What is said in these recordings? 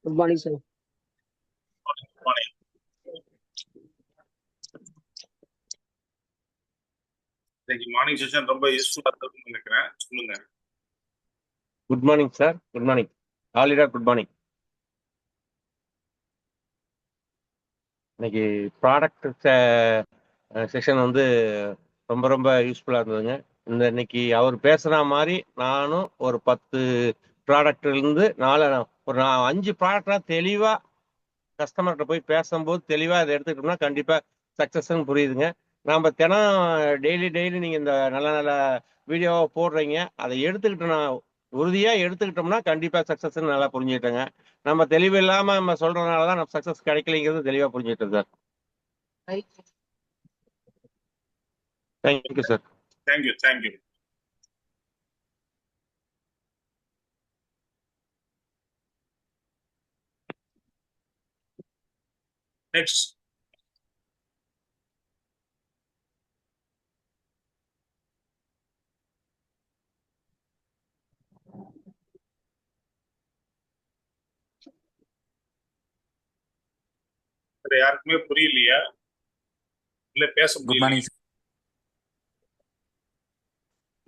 Good morning, sir. Morning. இன்னைக்கு morning session ரொம்ப யூஸ்ஃபுல்லா இருக்கும்னு நினைக்கிறேன். சொல்லுங்க. Good morning sir. Good morning all leader. Good morning. இன்னைக்கு ப்ராடக்ட் செஷன் வந்து ரொம்ப ரொம்ப யூஸ்ஃபுல்லாக இருந்ததுங்க. இன்னைக்கு அவர் பேசுன மாதிரி நானும் ஒரு 10 ப்ராடக்ட்லேருந்து ஒரு 5 ப்ராடக்டாக தெளிவாக கஸ்டமர்கிட்ட போய் பேசும்போது தெளிவாக இதை எடுத்துக்கிட்டோம்னா கண்டிப்பாக சக்ஸஸ்ன்னு புரியுதுங்க. நாம் தினம் டெய்லி நீங்கள் இந்த நல்ல நல்ல வீடியோவை போடுறீங்க, அதை எடுத்துக்கிட்டோம்னா உறுதியாக எடுத்துக்கிட்டோம்னா கண்டிப்பாக சக்ஸஸ்ன்னு நல்லா புரிஞ்சுக்கிட்டேங்க. நம்ம தெளிவு இல்லாமல் நம்ம சொல்கிறதுனால தான் நம்ம சக்ஸஸ் கிடைக்கலைங்கிறது தெளிவாக புரிஞ்சுக்கிட்டோம் sir. Thank you sir. Thank you. Next. யாருக்குமே புரியலையா? இல்ல பேச முடியல? Good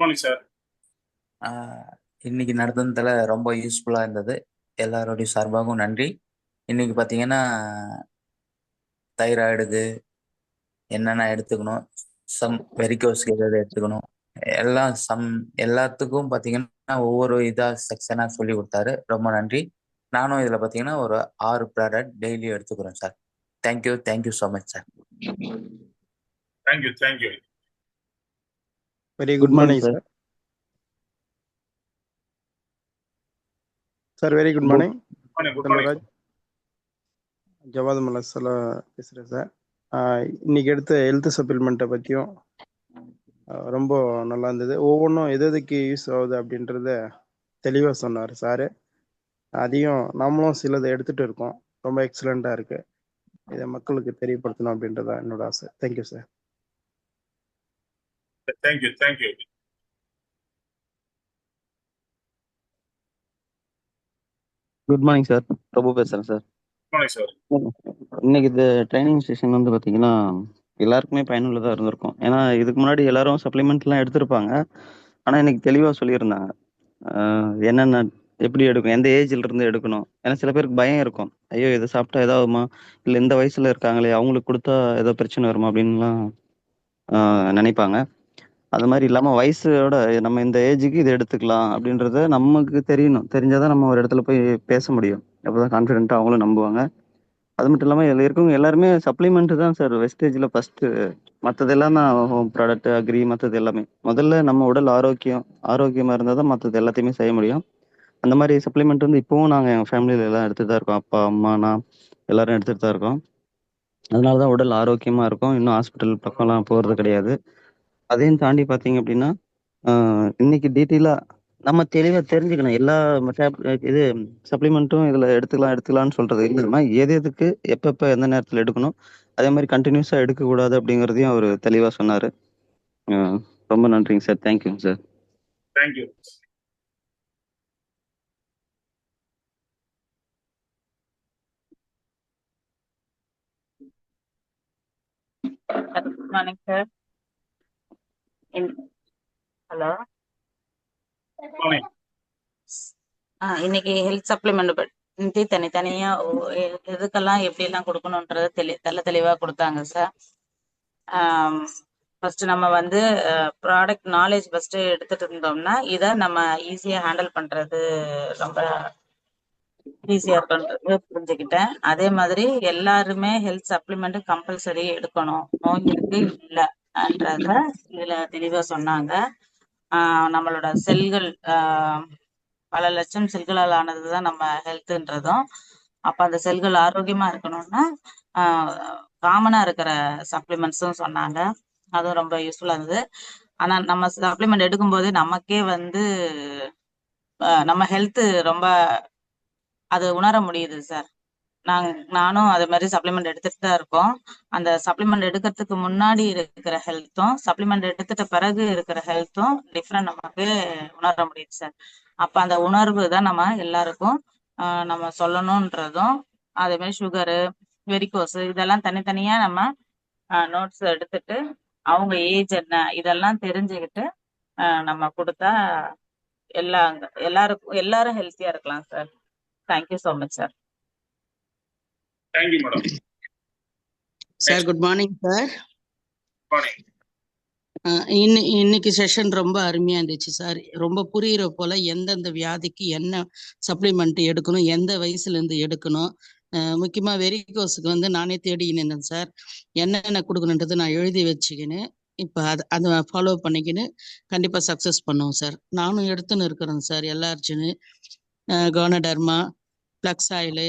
morning sir. இன்னைக்கு நடந்ததுல ரொம்ப யூஸ்ஃபுல்லா இருந்தது. எல்லாருடைய சார்பாகவும் நன்றி. இன்னைக்கு பார்த்தீங்கன்னா தைராய்டுக்கு என்னென்ன எடுத்துக்கணும், வெரிகோஸ்க்கு எதாவது எடுத்துக்கணும், எல்லாத்துக்கும் பார்த்தீங்கன்னா ஒவ்வொரு செக்ஷனா சொல்லி கொடுத்தாரு. ரொம்ப நன்றி. நானும் இதுல பார்த்தீங்கன்னா ஒரு 6 ப்ராடக்ட் டெய்லி எடுத்துக்கிறேன் sir. Thank you so much sir. Thank you. Very good morning, sir. Sir, very good morning. Good morning. Jawad Malasala பேசுகிறேன் சார். இன்னைக்கு எடுத்த ஹெல்த் சப்ளிமெண்ட்டை பற்றியும் ரொம்ப நல்லா இருந்தது. ஒவ்வொன்றும் எதுக்கு யூஸ் ஆகுது அப்படின்றத தெளிவாக சொன்னார் சார். அதையும் நாமளும் சிலதை எடுத்துகிட்டு இருக்கோம். ரொம்ப எக்ஸலண்ட்டாக இருக்குது. இதை மக்களுக்கு தெரியப்படுத்தணும் அப்படின்றத என்னோட ஆசை. Thank you sir. Thank you. Good morning sir. Prabhu பேசுகிறேன் சார். Morning sir. இன்னைக்கு இந்த ட்ரைனிங் செஷன் வந்து பார்த்தீங்கன்னா எல்லாருக்குமே பயனுள்ளதாக இருந்திருக்கும். ஏன்னா இதுக்கு முன்னாடி எல்லாரும் சப்ளிமெண்ட்லாம் எடுத்திருப்பாங்க. ஆனால் இன்னைக்கு தெளிவாக சொல்லியிருந்தாங்க என்னென்ன எப்படி எடுக்கணும், எந்த ஏஜ்ல இருந்து எடுக்கணும். ஏன்னா சில பேருக்கு பயம் இருக்கும், ஐயோ இதை சாப்பிட்டா ஏதாவதுமா, இல்லை இந்த வயசுல இருக்காங்களே அவங்களுக்கு கொடுத்தா ஏதோ பிரச்சனை வருமா அப்படின்லாம் நினைப்பாங்க. அது மாதிரி இல்லாமல் வயசோட நம்ம இந்த ஏஜுக்கு இதை எடுத்துக்கலாம் அப்படின்றத நமக்கு தெரியணும். தெரிஞ்சாதான் நம்ம ஒரு இடத்துல போய் பேச முடியும். அப்போதான் கான்ஃபிடென்ட்டாக அவங்களும் நம்புவாங்க. அது மட்டும் இல்லாமல் இதில் இருக்கவங்க எல்லாருமே சப்ளிமெண்ட் தான் சார் வெஸ்டேஜில் ஃபஸ்ட்டு. மற்றதெல்லாம் தான் ஹோம் ப்ராடக்ட், அக்ரி, மற்றது எல்லாமே. முதல்ல நம்ம உடல் ஆரோக்கியமாக இருந்தால் தான் மற்றது எல்லாத்தையுமே செய்ய முடியும். அந்த மாதிரி சப்ளிமெண்ட் வந்து இப்போவும் நாங்கள் எங்கள் ஃபேமிலியில் எல்லாம் எடுத்துகிட்டு தான் இருக்கோம். அப்பா, அம்மா, நான் எல்லாரும் எடுத்துகிட்டு தான் இருக்கோம். அதனால தான் உடல் ஆரோக்கியமாக இருக்கும். இன்னும் ஹாஸ்பிட்டல் பக்கம்லாம் போகிறது கிடையாது. அதையும் தாண்டி பார்த்தீங்க அப்படின்னா இன்னைக்கு டீட்டெயிலாக நம்ம தெளிவாக தெரிஞ்சுக்கணும். எல்லா இது சப்ளிமெண்ட்டும் இதில் எடுத்துக்கலாம்னு சொல்கிறது இல்லைன்னா எதுக்கு எப்பப்போ எந்த நேரத்தில் எடுக்கணும், அதே மாதிரி கண்டினியூஸாக எடுக்கக்கூடாது அப்படிங்கிறதையும் அவர் தெளிவாக சொன்னார். ரொம்ப நன்றிங்க சார். தேங்க்யூங்க sir. Thank you. Good morning sir. Hello. இன்னைக்கு ஹெல்த் சப்ளிமெண்ட் பற்றி தனித்தனியா எதுக்கெல்லாம் எப்படி எல்லாம் கொடுக்கணும்ன்றத தெளிவா கொடுத்தாங்க சார். ஃபர்ஸ்ட் நம்ம வந்து ப்ராடக்ட் நாலேஜ் ஃபர்ஸ்ட் எடுத்துட்டு இருந்தோம்னா இதை நம்ம ஈஸியா ஹேண்டில் பண்றது ரொம்ப ஈஸியா இருக்குன்றது புரிஞ்சுக்கிட்டேன். அதே மாதிரி எல்லாருமே ஹெல்த் சப்ளிமெண்ட் கம்பல்சரி எடுக்கணும், நோய் இருக்கு இல்லைன்றத இதுல தெளிவா சொன்னாங்க. நம்மளோட செல்கள் பல லட்சம் செல்களால் ஆனதுதான் நம்ம ஹெல்த்ன்றதும். அப்ப அந்த செல்கள் ஆரோக்கியமா இருக்கணும்னா காமனா இருக்கிற சப்ளிமெண்ட்ஸும் சொன்னாங்க. அதுவும் ரொம்ப யூஸ்ஃபுல்லா இருந்தது. ஆனா நம்ம சப்ளிமெண்ட் எடுக்கும் போது நமக்கே வந்து நம்ம ஹெல்த் ரொம்ப அது உணர முடியுது சார். நானும் அதே மாதிரி சப்ளிமெண்ட் எடுத்துட்டு தான் இருக்கோம். அந்த சப்ளிமெண்ட் எடுக்கிறதுக்கு முன்னாடி இருக்கிற ஹெல்த்தும் சப்ளிமெண்ட் எடுத்துட்ட பிறகு இருக்கிற ஹெல்த்தும் டிஃப்ரெண்ட் நமக்கு உணர முடியுது சார். அப்ப அந்த உணர்வு தான் நம்ம எல்லாருக்கும் நம்ம சொல்லணுன்றதும், அதே மாதிரி சுகரு, வெரிகோஸ் இதெல்லாம் தனித்தனியா நம்ம நோட்ஸ் எடுத்துட்டு அவங்க ஏஜ் என்ன இதெல்லாம் தெரிஞ்சுக்கிட்டு நம்ம கொடுத்தா எல்லாரும் ஹெல்த்தியா இருக்கலாம் sir. Thank you so much sir. Thank you madam. Sir good morning sir. Morning. இன்னைக்கு செஷன் ரொம்ப அருமையா இருந்துச்சு சார். ரொம்ப புரியுற போல எந்தெந்த வியாதிக்கு என்ன சப்ளிமெண்ட் எடுக்கணும், எந்த வயசுல இருந்து எடுக்கணும். முக்கியமா வெரிகோஸுக்கு வந்து நானே தேடிக்கின்னு இருந்தேன் சார். என்னென்ன கொடுக்கணுன்றது நான் எழுதி வச்சுக்கின்னு இப்போ அதை ஃபாலோ பண்ணிக்கின்னு கண்டிப்பாக சக்ஸஸ் பண்ணுவோம் சார். நானும் எடுத்துன்னு இருக்கிறேன் சார். எல்ஆர்ஜினு, கோனடர்மா, ஃப்ளக்ஸ் ஆயிலு,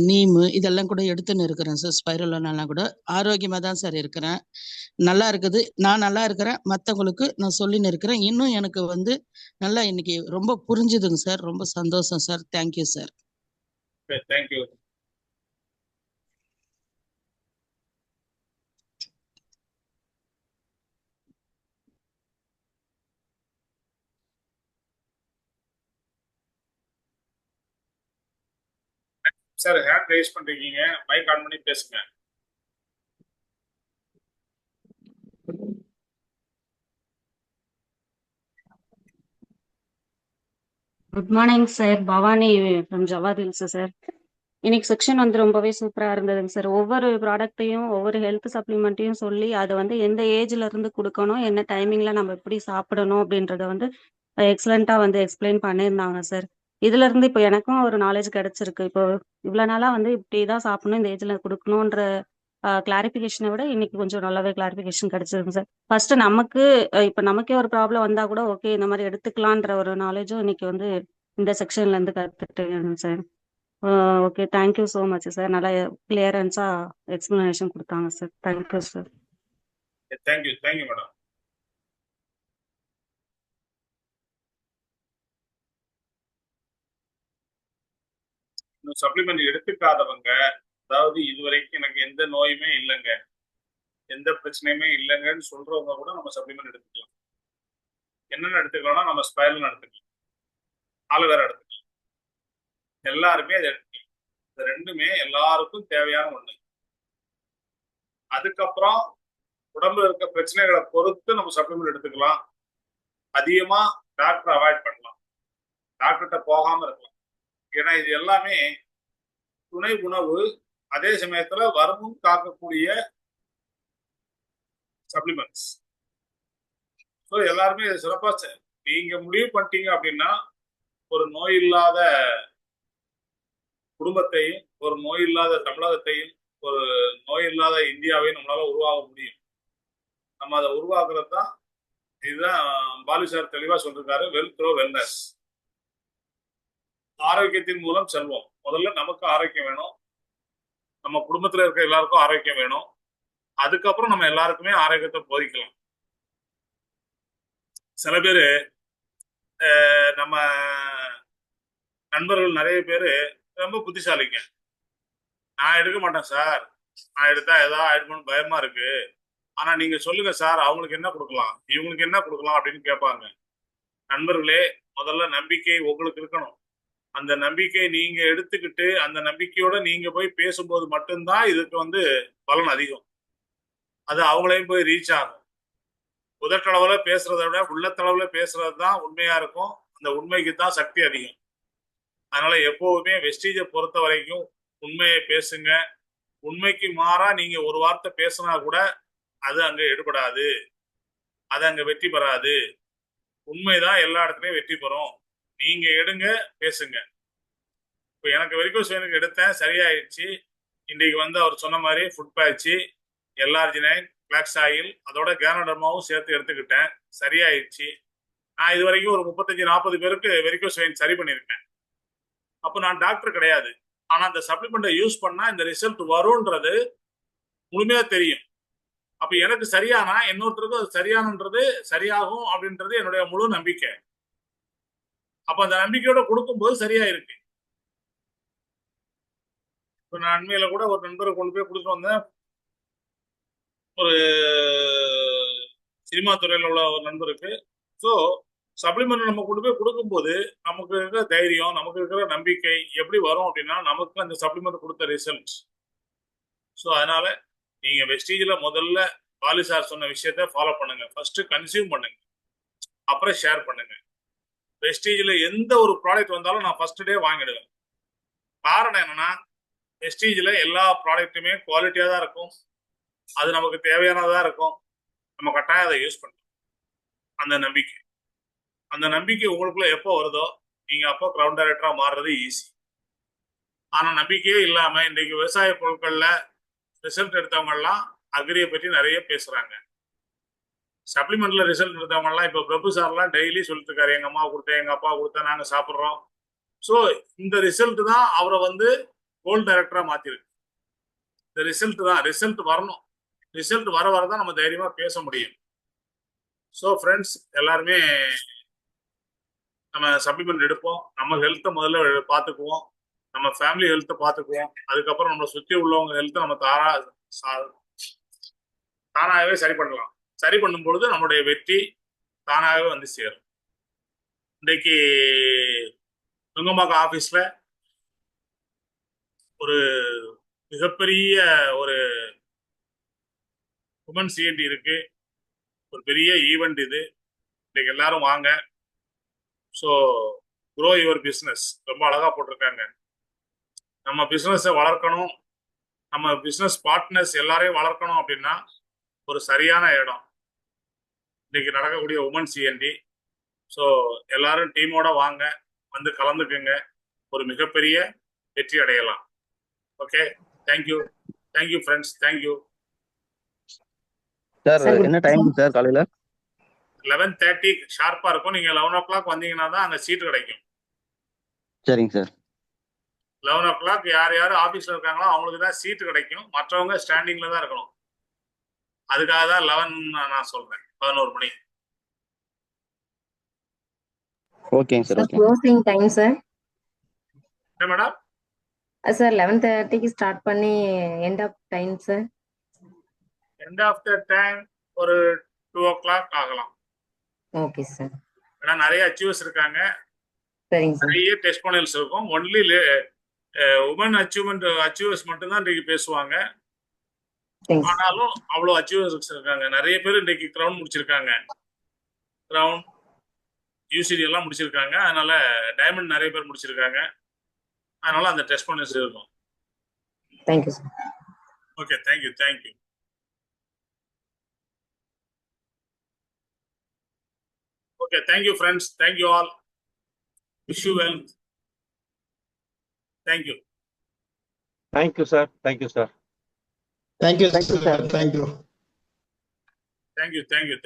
நீமு இதெல்லாம் கூட எடுத்துன்னு இருக்கிறேன் சார். ஸ்பைரலோனெல்லாம் கூட ஆரோக்கியமாக தான் சார் இருக்கிறேன். நல்லா இருக்குது. நான் நல்லா இருக்கிறேன். மற்றவங்களுக்கு நான் சொல்லின்னு இருக்கிறேன். இன்னும் எனக்கு வந்து நல்லா இன்னைக்கு ரொம்ப புரிஞ்சுதுங்க சார். ரொம்ப சந்தோஷம் sir. Thank you sir. Thank you. Sir hand rice பண்றீங்க, மைக் ஆன் பண்ணி பேசுங்க. Good morning sir. Bhavani from Javad hills sir. இன்னைக்கு செக்ஷன் வந்து ரொம்பவே சூப்பராக இருந்ததுங்க சார். ஒவ்வொரு ப்ராடக்ட்டையும் ஒவ்வொரு ஹெல்த் சப்ளிமெண்ட்டையும் சொல்லி அதை வந்து எந்த ஏஜ்ல இருந்து கொடுக்கணும், என்ன டைமிங்ல நம்ம எப்படி சாப்பிடணும் அப்படின்றத வந்து எக்ஸலண்ட்டாக வந்து எக்ஸ்பிளைன் பண்ணியிருந்தாங்க சார். இதுல இருந்து இப்போ எனக்கும் ஒரு நாலேஜ் கிடைச்சிருக்கு. இப்போ இவ்வளோ நாளாக வந்து இப்படி தான் சாப்பிடணும், இந்த ஏஜ்ல கொடுக்கணுன்ற கிளாரிஃபிகேஷனை விட இன்னைக்கு கொஞ்சம் நல்லாவே கிளாரிஃபிகேஷன் கிடைச்சிருக்கு சார். ஃபர்ஸ்ட் நமக்கு இப்போ நமக்கே ஒரு ப்ராப்ளம் வந்தா கூட ஓகே இந்த மாதிரி எடுத்துக்கலான்ற ஒரு நாலேஜும் இன்னைக்கு வந்து இந்த செக்ஷன்ல இருந்து கற்றுக்கிட்டேன் sir. Okay thank you so much sir. நல்லா கிளியரன்ஸா எக்ஸ்பிளனேஷன் கொடுத்தாங்க sir. Thank you sir. Thank you. Thank you madam. Supplement எடுத்துக்காதவங்க, அதாவது இதுவரைக்கும் எனக்கு எந்த நோயுமே இல்லைங்க, எந்த பிரச்சனையுமே இல்லைங்கன்னு சொல்றவங்க கூட நம்ம சப்ளிமெண்ட் எடுத்துக்கலாம். என்னென்ன எடுத்துக்கலாம்னா நம்ம ஸ்பைரலின் எடுத்துக்கலாம், ஆலோவேரா எடுத்துக்கலாம். எல்லாருமே அதை எடுத்துக்கலாம். இது ரெண்டுமே எல்லாருக்கும் தேவையான ஒண்ணு. அதுக்கப்புறம் உடம்புல இருக்க பிரச்சனைகளை பொறுத்து நம்ம சப்ளிமெண்ட் எடுத்துக்கலாம். அதிகமா டாக்டர் அவாய்ட் பண்ணலாம், டாக்டர்கிட்ட போகாம இருக்கலாம். ஏன்னா இது எல்லாமே துணை உணவு, அதே சமயத்துல வருமுன் காக்கக்கூடிய சப்ளிமெண்ட்ஸ். ஸோ எல்லாருமே இதை சிறப்பா நீங்க முடிவு பண்ணிட்டீங்க அப்படின்னா ஒரு நோய் இல்லாத குடும்பத்தையும், ஒரு நோய் இல்லாத தமிழகத்தையும், ஒரு நோய் இல்லாத இந்தியாவையும் நம்மளால உருவாக முடியும். நம்ம அதை உருவாக்குறது தான். இதுதான் பாலு சார் தெளிவா சொல்லிருக்காரு, வெல்த் த்ரோ வெல்னஸ். ஆரோக்கியத்தின் மூலம் செல்வம். முதல்ல நமக்கு ஆரோக்கியம் வேணும், நம்ம குடும்பத்துல இருக்க எல்லாருக்கும் ஆரோக்கியம் வேணும். அதுக்கப்புறம் நம்ம எல்லாருக்குமே ஆரோக்கியத்தை போதிக்கலாம். சில பேரு நம்ம நண்பர்கள் நிறைய பேரு ரொம்ப புத்திசாலிங்க, நான் எடுக்க மாட்டேன் சார், நான் எடுத்தா ஏதாவது ஆயிடுமோன்னு பயமா இருக்கு, ஆனா நீங்க சொல்லுங்க சார் அவங்களுக்கு என்ன கொடுக்கலாம், இவங்களுக்கு என்ன கொடுக்கலாம் அப்படின்னு கேட்பாங்க. நண்பர்களே, முதல்ல நம்பிக்கை உங்களுக்கு இருக்கணும். அந்த நம்பிக்கை நீங்க எடுத்துக்கிட்டு அந்த நம்பிக்கையோட நீங்க போய் பேசும்போது மட்டும்தான் இதுக்கு வந்து பலன் அதிகம். அது அவங்களையும் போய் ரீச் ஆகும். உதட்டளவுல பேசுறதை விட உள்ளத்தளவுல பேசுறது தான் உண்மையா இருக்கும். அந்த உண்மைக்கு தான் சக்தி அதிகம். அதனால எப்போவுமே வெஸ்டீஜை பொறுத்த வரைக்கும் உண்மையை பேசுங்க. உண்மைக்கு மாறா நீங்க ஒரு வார்த்தை பேசினா கூட அது அங்க எடுபடாது, அது அங்க வெற்றி பெறாது. உண்மைதான் எல்லா இடத்துலயும் வெற்றி பெறும். நீங்க எடுங்க, பேசுங்க. இப்போ எனக்கு வெரிகோஸ் எடுத்தேன், சரியாயிடுச்சு. இன்றைக்கு வந்து அவர் சொன்ன மாதிரி ஃபுட் பேட்சு, எல்ஆர்ஜினைன், ஃப்ளாக்ஸ் ஆயில், அதோட கேனடர்மாவும் சேர்த்து எடுத்துக்கிட்டேன், சரியாயிடுச்சு. நான் இது வரைக்கும் ஒரு 35-40 பேருக்கு வெரிகோஸ் சரி பண்ணியிருக்கேன். அப்போ நான் டாக்டர் கிடையாது, ஆனா அந்த சப்ளிமெண்ட்டை யூஸ் பண்ணா இந்த ரிசல்ட் வரும்ன்றது முழுமையா தெரியும். அப்ப எனக்கு சரியானா இன்னொருத்தருக்கு அது சரியானன்றது சரியாகும் அப்படின்றது என்னுடைய முழு நம்பிக்கை. அப்ப அந்த நம்பிக்கையோட கொடுக்கும்போது சரியா இருக்கு. இப்ப நான் அண்மையில கூட ஒரு நண்பரை கொண்டு போய் கொடுத்து வந்தேன். ஒரு சினிமா துறையில உள்ள ஒரு நண்பருக்கு. ஸோ சப்ளிமெண்ட் நம்ம கொண்டு போய் கொடுக்கும்போது நமக்கு இருக்கிற தைரியம், நமக்கு இருக்கிற நம்பிக்கை எப்படி வரும் அப்படின்னா, நமக்கு அந்த சப்ளிமெண்ட் கொடுத்த ரிசல்ட். ஸோ அதனால நீங்க வெஸ்டீஜ்ல முதல்ல பாலி சார் சொன்ன விஷயத்த ஃபாலோ பண்ணுங்க. ஃபர்ஸ்ட் கன்சியூம் பண்ணுங்க, அப்புறம் ஷேர் பண்ணுங்க. வெஸ்டீஜ்ல எந்த ஒரு ப்ராடக்ட் வந்தாலும் நான் ஃபர்ஸ்ட் டே வாங்கிடுவேன். காரணம் என்னன்னா, வெஸ்டீஜ்ல எல்லா ப்ராடக்ட்டுமே குவாலிட்டியா தான் இருக்கும். அது நமக்கு தேவையானதா இருக்கும். நம்ம கட்டாயம் அதை யூஸ் பண்ணணும். அந்த நம்பிக்கை உங்களுக்குள்ள எப்போ வருதோ நீங்க அப்போ கிரவுண்ட் டைரக்டரா மாறுறது ஈஸி. ஆனா நம்பிக்கையே இல்லாம இன்றைக்கு விவசாய பொருட்கள்ல ரிசல்ட் எடுத்தவங்க எல்லாம் அக்ரியை பற்றி நிறைய பேசுறாங்க. சப்ளிமெண்ட்ல ரிசல்ட் எடுத்தவங்க எல்லாம் இப்ப பிரபு சார்லாம் டெய்லி சொல்லிட்டு இருக்காரு, எங்க அம்மா கொடுத்தேன், எங்க அப்பா கொடுத்தேன், நாங்க சாப்பிட்றோம். ஸோ இந்த ரிசல்ட் தான் அவரை வந்து கோல்டு டைரக்டரா மாத்திருக்கு. இந்த ரிசல்ட் வரணும். ரிசல்ட் வர வரதான் நம்ம தைரியமா பேச முடியும். ஸோ ஃப்ரெண்ட்ஸ், எல்லாருமே நம்ம சப்ளிமெண்ட் எடுப்போம். நம்ம ஹெல்த்தை முதல்ல பார்த்துக்குவோம். நம்ம ஃபேமிலி ஹெல்த்தை பார்த்துக்குவோம். அதுக்கப்புறம் நம்மளை சுற்றி உள்ளவங்க ஹெல்த்தை நம்ம தானாகவே சரி பண்ணலாம். சரி பண்ணும் பொழுது நம்மளுடைய வெற்றி தானாகவே வந்து சேரும். இன்றைக்கு நுங்கம்பாக்கம் ஆஃபீஸில் ஒரு மிகப்பெரிய ஒரு உமன் சிஎன்டி இருக்கு. ஒரு பெரிய ஈவெண்ட் இது. இன்றைக்கு எல்லாரும் வாங்க. ஸோ க்ரோ யுவர் பிஸ்னஸ் ரொம்ப அழகா போட்டிருக்காங்க. நம்ம பிஸ்னஸை வளர்க்கணும், நம்ம பிஸ்னஸ் பார்ட்னர்ஸ் எல்லாரையும் வளர்க்கணும் அப்படின்னா ஒரு சரியான இடம் இன்னைக்கு நடக்கக்கூடிய உமன் சிஎன்டி. ஸோ எல்லாரும் டீமோட வாங்க, வந்து கலந்துக்குங்க, ஒரு மிகப்பெரிய வெற்றி அடையலாம். Okay, thank you friends, thank you. Sir என்ன டைம் சார்? காலையில 11:30 ஷார்ப்பா இருக்கும். நீங்க 11 o'clock வந்தீங்கன்னா தான் அங்க சீட் கிடைக்கும். சரிங்க சார். 11 o'clock யார் ஆபீஸ்ல இருக்காங்களோ அவங்களுக்கு தான் சீட் கிடைக்கும். மற்றவங்க ஸ்டாண்டிங்ல தான் இருக்கணும். அதுக்காக தான் 11 நான் சொல்றேன், 11 மணி. ஓகேங்க sir. Okay. Closing time sir. என்ன மேடம்? சார் 11:30க்கு ஸ்டார்ட் பண்ணி end of time sir. End of the time ஒரு 2 o'clock ஆகலாம். Okay sir. ஏன்னா நிறைய அச்சீவர்ஸ் இருக்காங்க, சரிங்க சார். நிறைய டெஸ்டிமோனியல்ஸ் இருக்கும். ஒன்லி உமன் அச்சீவர்ஸ் மட்டும்தான் இன்றைக்கு பேசுவாங்க. ஆனாலும் அவ்வளோ அச்சீவர்ஸ் இருக்காங்க. நிறைய பேர் இன்றைக்கு கிரவுண்ட் முடிச்சிருக்காங்க, கிரவுண்ட் யூசிடி எல்லாம் முடிச்சிருக்காங்க. அதனால டைமண்ட் நிறைய பேர் முடிச்சிருக்காங்க. அதனால அந்த டெஸ்டிமோனியல்ஸ் இருக்கும். Thank you sir. Okay, thank you. Okay, thank you friends. Thank you all. Wish you well. Thank you. Thank you, sir. Thank you, sir. Thank you, sir. Thank you. Thank you.